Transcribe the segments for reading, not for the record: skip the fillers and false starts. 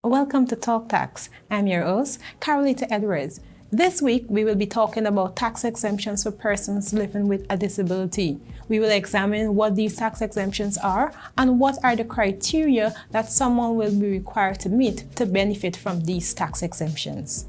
Welcome to Talk Tax. I'm your host, Carolita Edwards. This week, we will be talking about tax exemptions for persons living with a disability. We will examine what these tax exemptions are and what are the criteria that someone will be required to meet to benefit from these tax exemptions.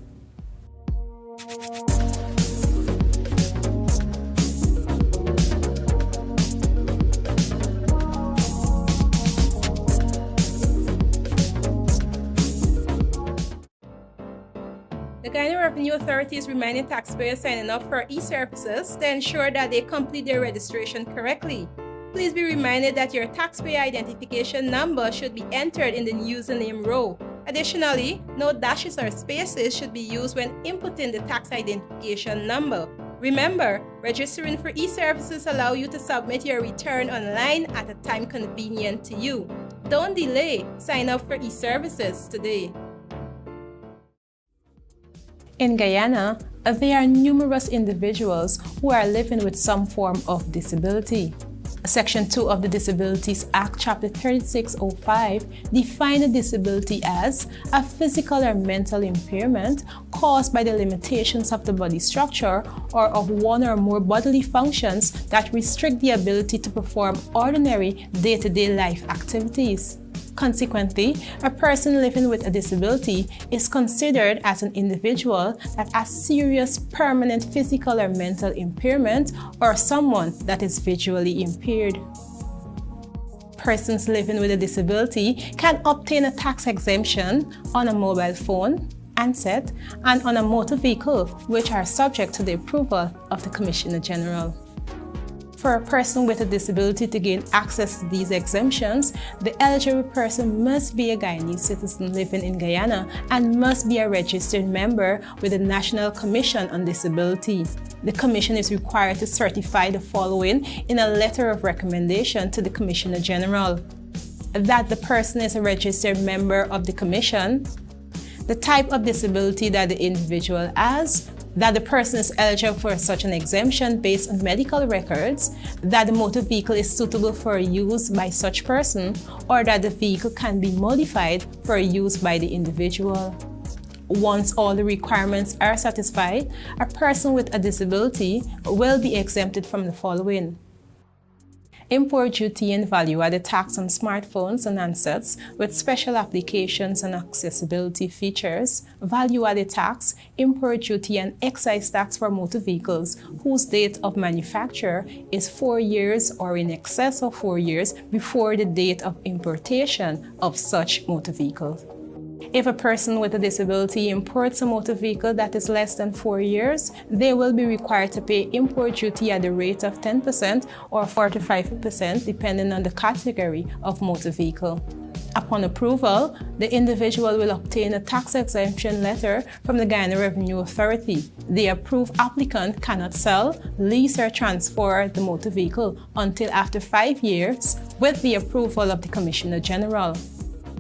The Guyana Revenue Authority is reminding taxpayers signing up for e-services to ensure that they complete their registration correctly. Please be reminded that your taxpayer identification number should be entered in the username row. Additionally, no dashes or spaces should be used when inputting the tax identification number. Remember, registering for e-services allows you to submit your return online at a time convenient to you. Don't delay, sign up for e-services today. In Guyana, there are numerous individuals who are living with some form of disability. Section 2 of the Disabilities Act, Chapter 3605, defines a disability as a physical or mental impairment caused by the limitations of the body structure or of one or more bodily functions that restrict the ability to perform ordinary day-to-day life activities. Consequently, a person living with a disability is considered as an individual that has serious permanent physical or mental impairment or someone that is visually impaired. Persons living with a disability can obtain a tax exemption on a mobile phone, handset, and on a motor vehicle, which are subject to the approval of the Commissioner General. For a person with a disability to gain access to these exemptions, the eligible person must be a Guyanese citizen living in Guyana and must be a registered member with the National Commission on Disability. The Commission is required to certify the following in a letter of recommendation to the Commissioner General: that the person is a registered member of the Commission, the type of disability that the individual has, that the person is eligible for such an exemption based on medical records, that the motor vehicle is suitable for use by such person, or that the vehicle can be modified for use by the individual. Once all the requirements are satisfied, a person with a disability will be exempted from the following: import duty and value-added tax on smartphones and handsets with special applications and accessibility features, value-added tax, import duty and excise tax for motor vehicles whose date of manufacture is 4 years or in excess of 4 years before the date of importation of such motor vehicle. If a person with a disability imports a motor vehicle that is less than 4 years, they will be required to pay import duty at the rate of 10% or 45% depending on the category of motor vehicle. Upon approval, the individual will obtain a tax exemption letter from the Guyana Revenue Authority. The approved applicant cannot sell, lease or transfer the motor vehicle until after 5 years with the approval of the Commissioner General.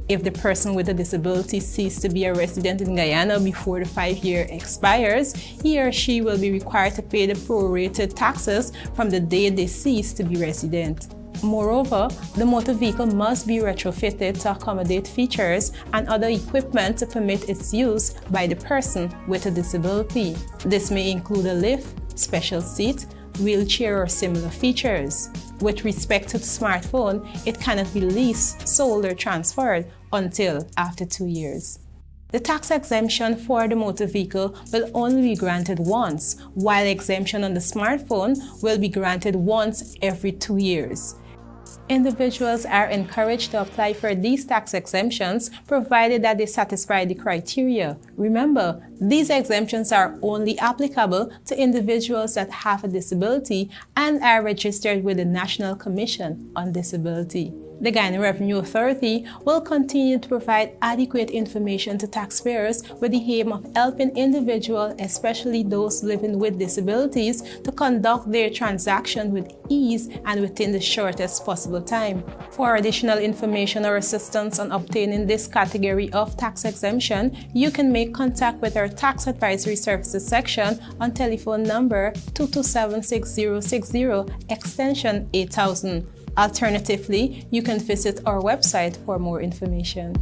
If the person with a disability ceases to be a resident in Guyana before the 5-year expires, he or she will be required to pay the prorated taxes from the day they cease to be resident. Moreover, the motor vehicle must be retrofitted to accommodate features and other equipment to permit its use by the person with a disability. This may include a lift, special seat, wheelchair or similar features. With respect to the smartphone, it cannot be leased, sold or transferred until after 2 years. The tax exemption for the motor vehicle will only be granted once, while exemption on the smartphone will be granted once every 2 years. Individuals are encouraged to apply for these tax exemptions provided that they satisfy the criteria. Remember, these exemptions are only applicable to individuals that have a disability and are registered with the National Commission on Disability. The Guyana Revenue Authority will continue to provide adequate information to taxpayers with the aim of helping individuals, especially those living with disabilities, to conduct their transactions with ease and within the shortest possible time. For additional information or assistance on obtaining this category of tax exemption, you can make contact with our Tax Advisory Services section on telephone number 227-6060, extension 8000. Alternatively, you can visit our website for more information.